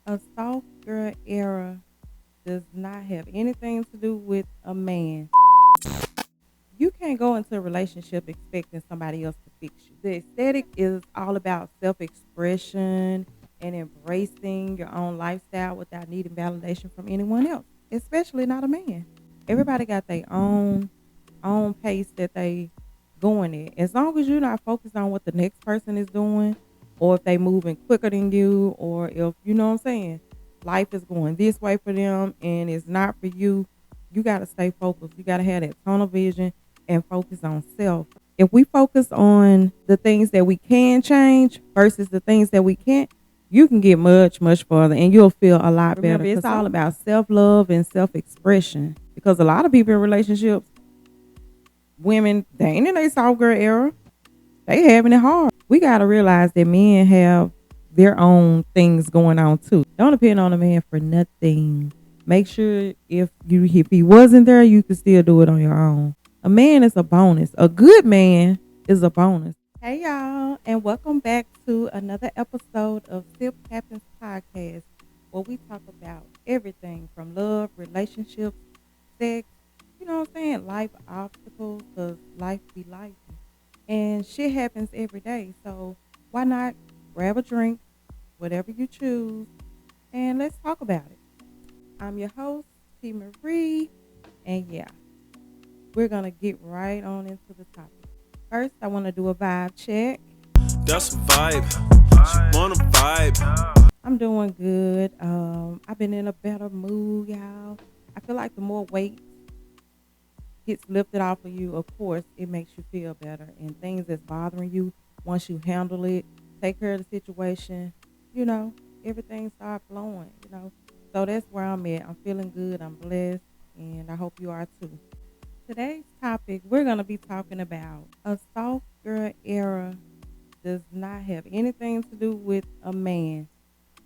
A soft girl era does not have anything to do with a man. You can't go into a relationship expecting somebody else to fix you. The aesthetic is all about self expression and embracing your own lifestyle without needing validation from anyone else, especially not a man. Everybody got their own pace that they going at. As long as you're not focused on what the next person is doing, or if they moving quicker than you, or if you know what I'm saying, life is going this way for them and it's not for you. You gotta stay focused. You gotta have that tunnel vision and focus on self. If we focus on the things that we can change versus the things that we can't, you can get much further and you'll feel a lot better. Remember, it's all about self love and self expression because a lot of people in relationships, women, they ain't in a soft girl era. They having it hard. We gotta realize that men have their own things going on too. Don't depend on a man for nothing. Make sure if he wasn't there, you can still do it on your own. A man is a bonus. A good man is a bonus. Hey y'all, and welcome back to another episode of Sip Happens Podcast, where we talk about everything from love, relationships, sex, you know what I'm saying, life obstacles, cause life be life. And shit happens every day. So why not grab a drink, whatever you choose, and let's talk about it. I'm your host, T Marie, and yeah, we're gonna get right on into the topic. First, I want to do a vibe check. That's a vibe. She wanna vibe. I'm doing good. I've been in a better mood, y'all. I feel like the more weight gets lifted off of you, of course, it makes you feel better. And things that's bothering you, once you handle it, take care of the situation, you know, everything start flowing, you know. So that's where I'm at. I'm feeling good. I'm blessed. And I hope you are too. Today's topic, we're going to be talking about a soft girl era does not have anything to do with a man.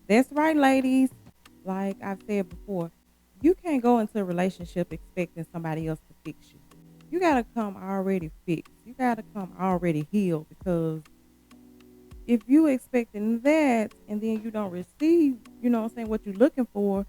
That's right, ladies. Like I've said before, you can't go into a relationship expecting somebody else to fix you. You gotta come already fixed. You gotta come already healed because if you expecting that and then you don't receive, you know what I'm saying, what you're looking for,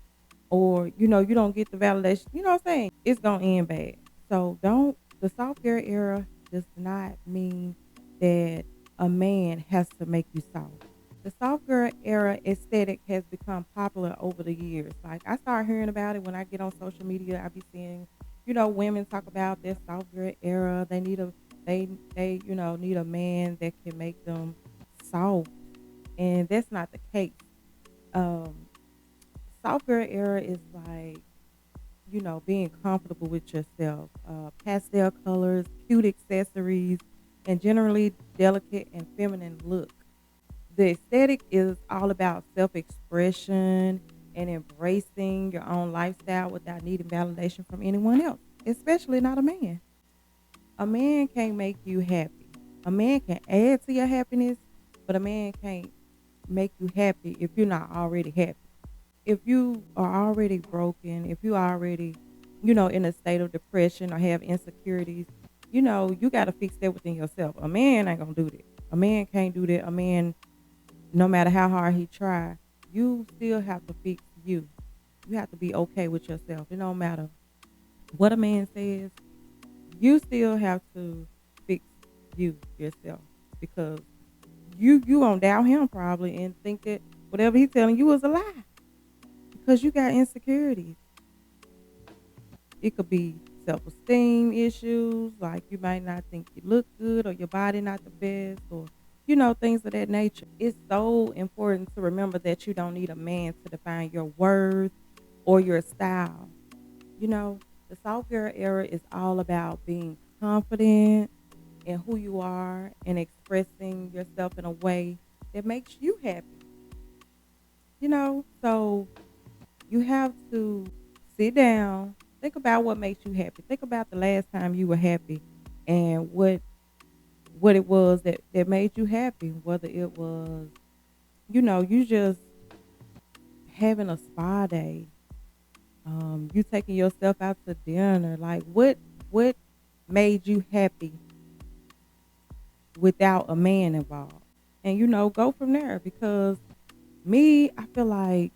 or you don't get the validation, you know what I'm saying, it's gonna end bad. So don't the soft girl era does not mean that a man has to make you soft. The soft girl era aesthetic has become popular over the years. Like I start hearing about it when I get on social media. I be seeing, women talk about their soft girl era. They need a man that can make them soft, and that's not the case. Um, Soft girl era is like being comfortable with yourself. Pastel colors, cute accessories, and generally delicate and feminine look. The aesthetic is all about self expression and embracing your own lifestyle without needing validation from anyone else, especially not a man. A man can't make you happy. A man can add to your happiness, but a man can't make you happy if you're not already happy. If you are already broken, if you are already, in a state of depression or have insecurities, you got to fix that within yourself. A man ain't going to do that. A man can't do that. A man, no matter how hard he try, you still have to fix you. You have to be okay with yourself. It don't matter what a man says. You still have to fix you yourself because you gonna doubt him probably and think that whatever he's telling you is a lie because you got insecurities. It could be self-esteem issues, like you might not think you look good or your body not the best or things of that nature. It's so important to remember that you don't need a man to define your worth or your style. You know, the soft girl era is all about being confident in who you are and expressing yourself in a way that makes you happy. So you have to sit down, think about what makes you happy. Think about the last time you were happy and what it was that made you happy. Whether it was, you just having a spa day, you taking yourself out to dinner. Like what made you happy without a man involved? And go from there because me, I feel like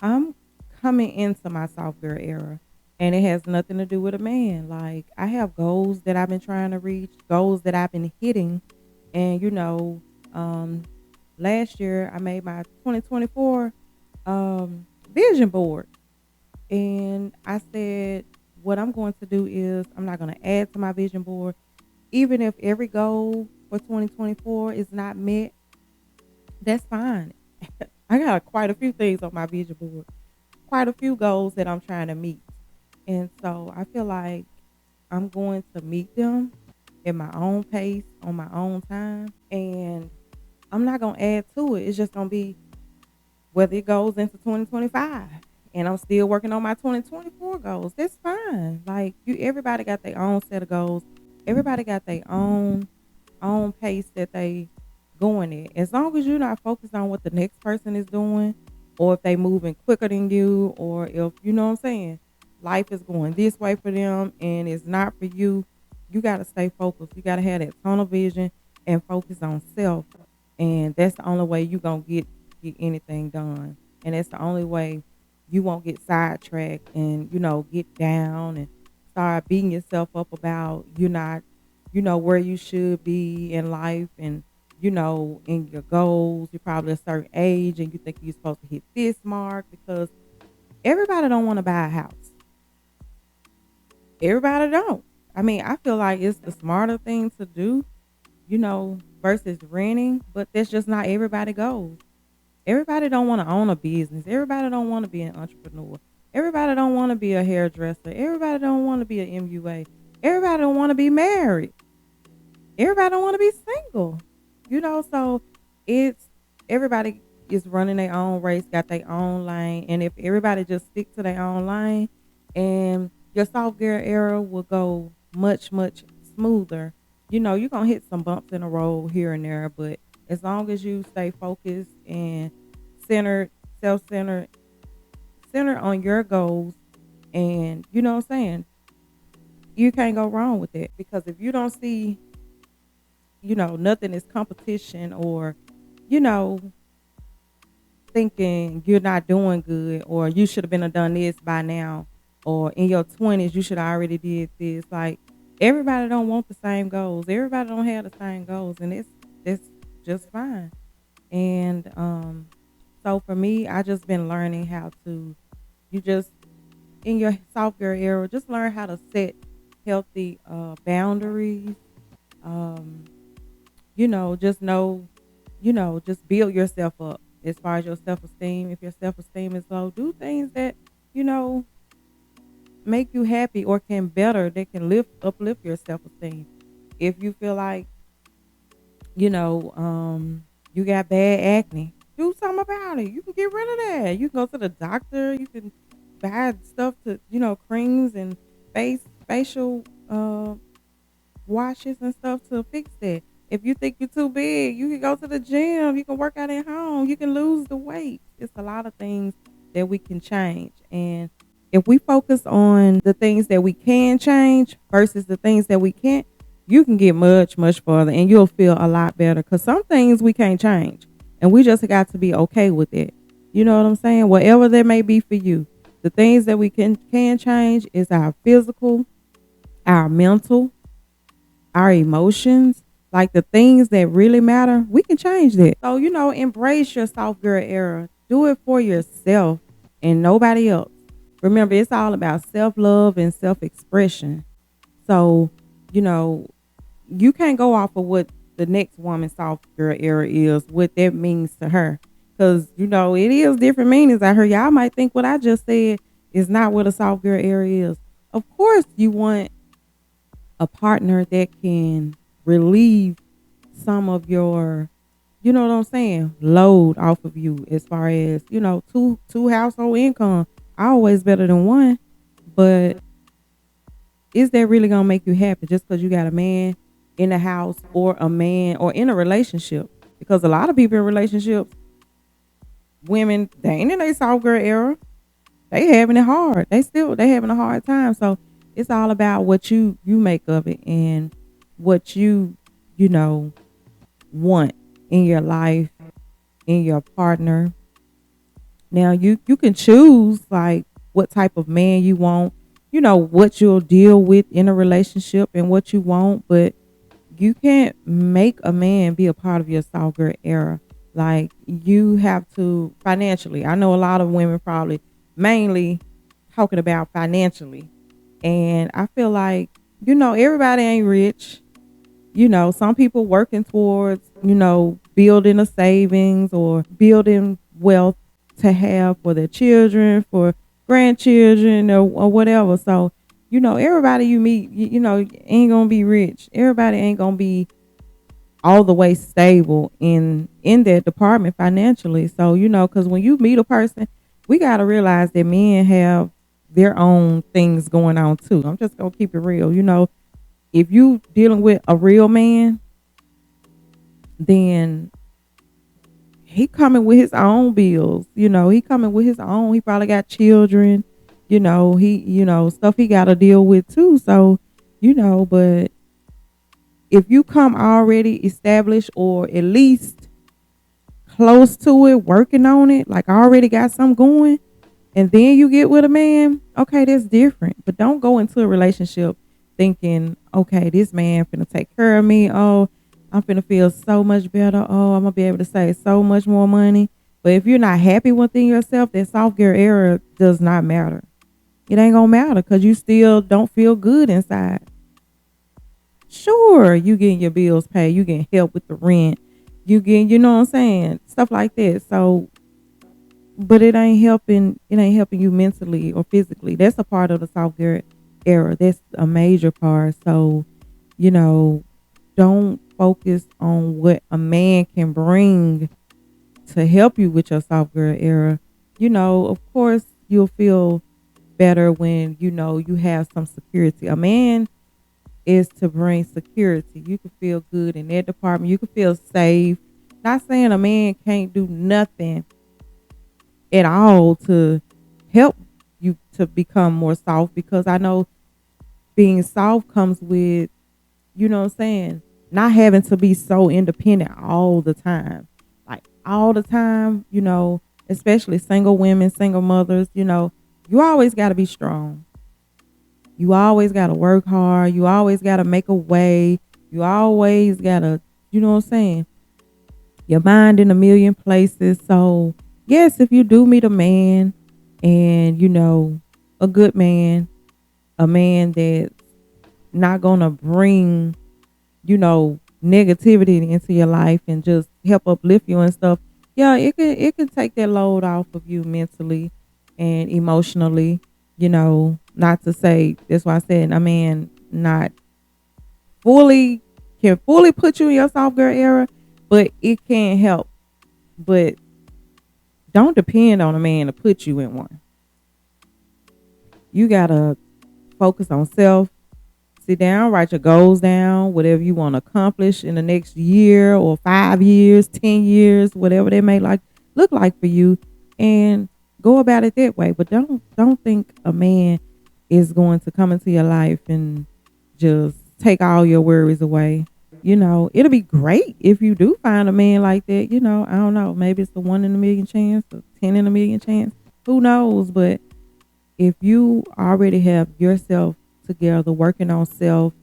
I'm coming into my soft girl era, and it has nothing to do with a man. Like, I have goals that I've been trying to reach, goals that I've been hitting, and um, last year I made my 2024 vision board, and I said what I'm going to do is I'm not going to add to my vision board, even if every goal for 2024 is not met. That's fine. I got quite a few things on my vision board, quite a few goals that I'm trying to meet. And so I feel like I'm going to meet them at my own pace, on my own time. And I'm not going to add to it. It's just going to be whether it goes into 2025. And I'm still working on my 2024 goals. That's fine. Like, everybody got their own set of goals. Everybody got their own pace that they going at. As long as you're not focused on what the next person is doing, or if they moving quicker than you, or if you know what I'm saying, life is going this way for them and it's not for you. You gotta stay focused. You gotta have that tunnel vision and focus on self. And that's the only way you gonna get anything done. And that's the only way you won't get sidetracked and, get down and start beating yourself up about you're not, where you should be in life, and in your goals. You're probably a certain age and you think you're supposed to hit this mark, because everybody don't want to buy a house. Everybody don't. I mean, I feel like it's the smarter thing to do, versus renting, but that's just not everybody goes. Everybody don't want to own a business. Everybody don't want to be an entrepreneur. Everybody don't want to be a hairdresser. Everybody don't want to be an MUA. Everybody don't want to be married. Everybody don't want to be single. So it's everybody is running their own race, got their own lane. And if everybody just stick to their own lane, and your soft girl era will go much, much smoother. You're gonna hit some bumps in the road here and there, but as long as you stay focused and centered, self-centered, centered on your goals, and you know what I'm saying, you can't go wrong with it. Because if you don't see, nothing is competition, or, you know, thinking you're not doing good, or you should have been done this by now, or in your 20s you should have already did this. Like, everybody don't want the same goals. Everybody don't have the same goals, and it's just fine. And so for me, I just been learning how to, you just in your soft girl era, just learn how to set healthy boundaries. Um, just know, just build yourself up as far as your self esteem. If your self esteem is low, do things that, you know, make you happy, or can better, that can uplift your self esteem. If you feel like, you got bad acne, do something about it. You can get rid of that. You can go to the doctor. You can buy stuff to, creams and facial washes and stuff to fix that. If you think you're too big, you can go to the gym. You can work out at home. You can lose the weight. It's a lot of things that we can change. And if we focus on the things that we can change versus the things that we can't, you can get much, much further, and you'll feel a lot better. Because some things we can't change, and we just got to be okay with it. You know what I'm saying? Whatever that may be for you. The things that we can change is our physical, our mental, our emotions, like the things that really matter. We can change that. So, embrace your soft girl era. Do it for yourself and nobody else. Remember, it's all about self-love and self-expression. So, you know, you can't go off of what the next woman's soft girl era is, what that means to her. Because, it is different meanings out here. Y'all might think what I just said is not what a soft girl era is. Of course, you want a partner that can relieve some of your, what I'm saying, load off of you, as far as, two household income. Always better than one. But is that really gonna make you happy just because you got a man in the house, or a man, or in a relationship? Because a lot of people in relationships, women, they ain't in their soft girl era. They having it hard. They having a hard time. So it's all about what you make of it, and what you know want in your life, in your partner. Now you can choose like what type of man you want, what you'll deal with in a relationship and what you want, but you can't make a man be a part of your soft girl era. Like you have to financially. I know a lot of women probably mainly talking about financially. And I feel like, everybody ain't rich. Some people working towards, building a savings or building wealth to have for their children, for grandchildren or whatever. So, everybody you meet, ain't gonna be rich. Everybody ain't gonna be all the way stable in that department financially. So, because when you meet a person, we gotta realize that men have their own things going on too. I'm just gonna keep it real. If you dealing with a real man, then he coming with his own bills. He coming with his own. He probably got children. Stuff he got to deal with too. So, but if you come already established or at least close to it, working on it, like already got something going, and then you get with a man, okay, that's different. But don't go into a relationship thinking, okay, this man finna take care of me. Oh, I'm finna feel so much better. Oh, I'm gonna be able to save so much more money. But if you're not happy within yourself, that soft girl era does not matter. It ain't gonna matter because you still don't feel good inside. Sure, you getting your bills paid, you getting help with the rent, you getting, you know what I'm saying, stuff like that. So, but it ain't helping you mentally or physically. That's a part of the soft girl era. That's a major part. So, you know, don't focus on what a man can bring to help you with your soft girl era. Of course, you'll feel better when you have some security. A man is to bring security. You can feel good in that department. You can feel safe. Not saying a man can't do nothing at all to help you to become more soft, because I know being soft comes with, what I'm saying, not having to be so independent all the time. Like all the time, especially single women, single mothers, you always got to be strong. You always got to work hard. You always got to make a way. You always got to, you know what I'm saying, your mind in a million places. So, yes, if you do meet a man and, a good man, a man that's not going to bring, negativity into your life and just help uplift you and stuff. Yeah, it can take that load off of you mentally and emotionally, not to say, that's why I said a man not can fully put you in your soft girl era, but it can help. But don't depend on a man to put you in one. You gotta focus on self. Sit down, write your goals down, whatever you want to accomplish in the next year or 5 years, 10 years, whatever they may look like for you, and go about it that way. But don't think a man is going to come into your life and just take all your worries away. It'll be great if you do find a man like that. I don't know, maybe it's the 1 in a million chance, or 10 in a million chance. Who knows? But if you already have yourself together, working on self,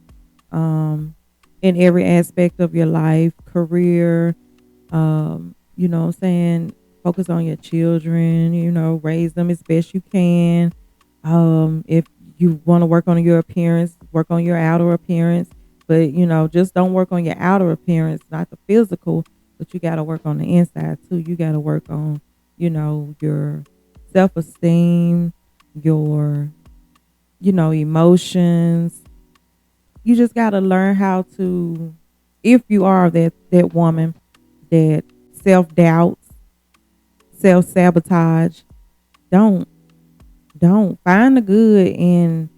in every aspect of your life, career, what I'm saying, focus on your children, raise them as best you can. If you want to work on your appearance, work on your outer appearance, but just don't work on your outer appearance, not the physical, but you got to work on the inside too. You got to work on, your self-esteem, your emotions. You just got to learn how to, if you are that woman that self-doubts, self-sabotage, don't find the good in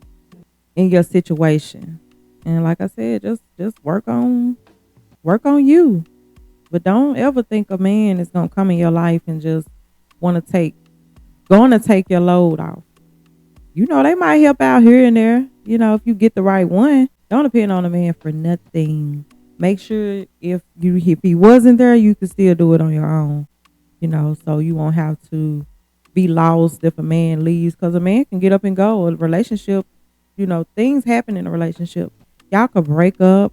your situation. And like I said, just work on you. But don't ever think a man is going to come in your life and just want to take your load off. They might help out here and there, if you get the right one. Don't depend on a man for nothing. Make sure if he wasn't there, you can still do it on your own, so you won't have to be lost if a man leaves, because a man can get up and go. A relationship, things happen in a relationship. Y'all could break up,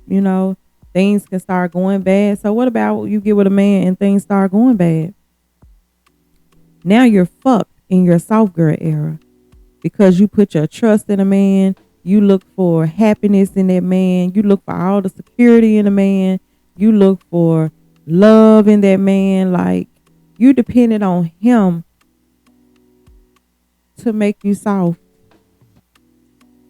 things can start going bad. So what about you get with a man and things start going bad? Now you're fucked in your soft girl era because you put your trust in a man. You look for happiness in that man. You look for all the security in a man. You look for love in that man. Like, you depended on him to make you soft.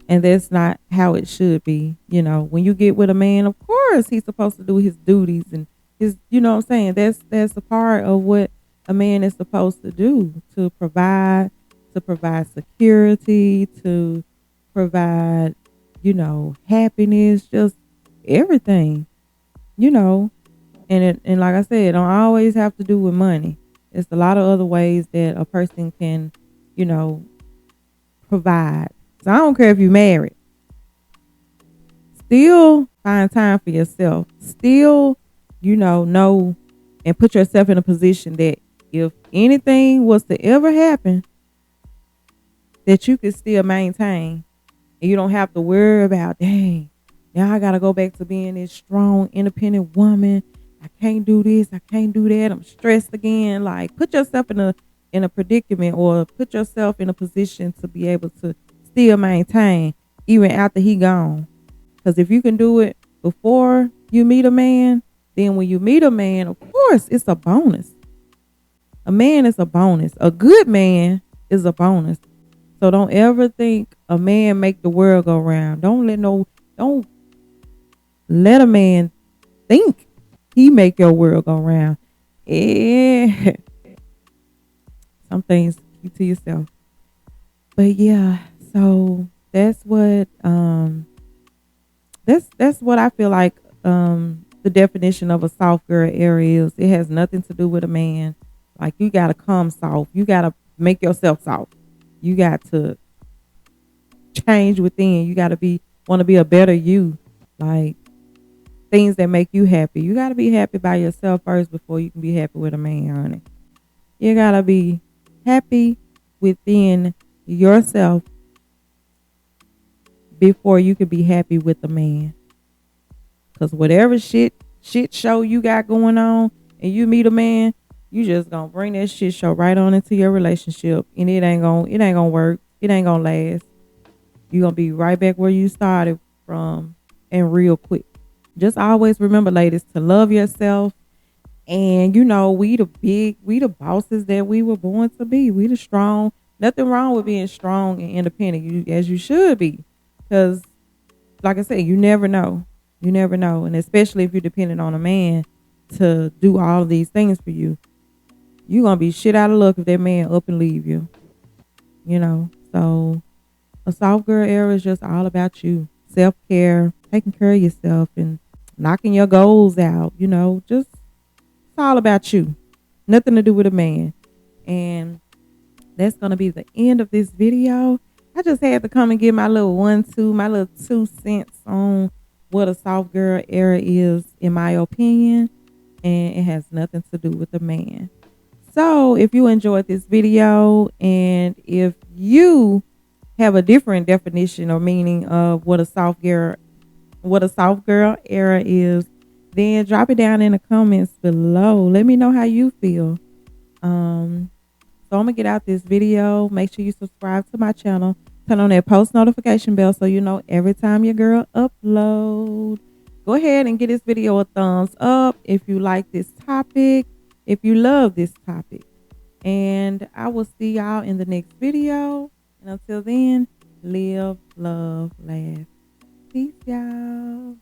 And that's not how it should be. When you get with a man, of course he's supposed to do his duties and his, what I'm saying? That's a part of what a man is supposed to do, to provide security, to provide, happiness, just everything, and like I said, it don't always have to do with money. It's a lot of other ways that a person can, provide. So I don't care if you're married. Still find time for yourself. Still, know and put yourself in a position that if anything was to ever happen, that you could still maintain. And you don't have to worry about, dang, now I got to go back to being this strong, independent woman. I can't do this. I can't do that. I'm stressed again. Like, put yourself in a predicament, or put yourself in a position to be able to still maintain even after he gone. Because if you can do it before you meet a man, then when you meet a man, of course, it's a bonus. A man is a bonus. A good man is a bonus. So don't ever think a man make the world go round. Don't let a man think he make your world go round. Yeah. Some things keep to yourself. But yeah, so that's what that's what I feel like the definition of a soft girl era is. It has nothing to do with a man. Like, you gotta come soft. You gotta make yourself soft. You got to change within. You gotta want to be a better you. Like, things that make you happy. You gotta be happy by yourself first before you can be happy with a man, honey. You gotta be happy within yourself before you can be happy with a man. Cause whatever shit show you got going on and you meet a man, you just gonna bring that shit show right on into your relationship, and it ain't gonna work. It ain't gonna last. You gonna be right back where you started from, and real quick. Just always remember, ladies, to love yourself. And we the bosses that we were born to be. We the strong. Nothing wrong with being strong and independent, as you should be. Because, like I said, you never know. You never know. And especially if you're dependent on a man to do all of these things for you, you're going to be shit out of luck if that man up and leave you. So a soft girl era is just all about you. Self-care, taking care of yourself, and knocking your goals out. Just, it's all about you. Nothing to do with a man. And that's going to be the end of this video. I just had to come and get my little my little 2 cents on what a soft girl era is, in my opinion. And it has nothing to do with a man. So if you enjoyed this video, and if you have a different definition or meaning of what a soft girl era is, then drop it down in the comments below. Let me know how you feel. So I'm gonna get out this video. Make sure you subscribe to my channel. Turn on that post notification bell so you know every time your girl upload. Go ahead and give this video a thumbs up if you like this topic, if you love this topic. And I will see y'all in the next video. And until then, live, love, laugh. Peace, y'all.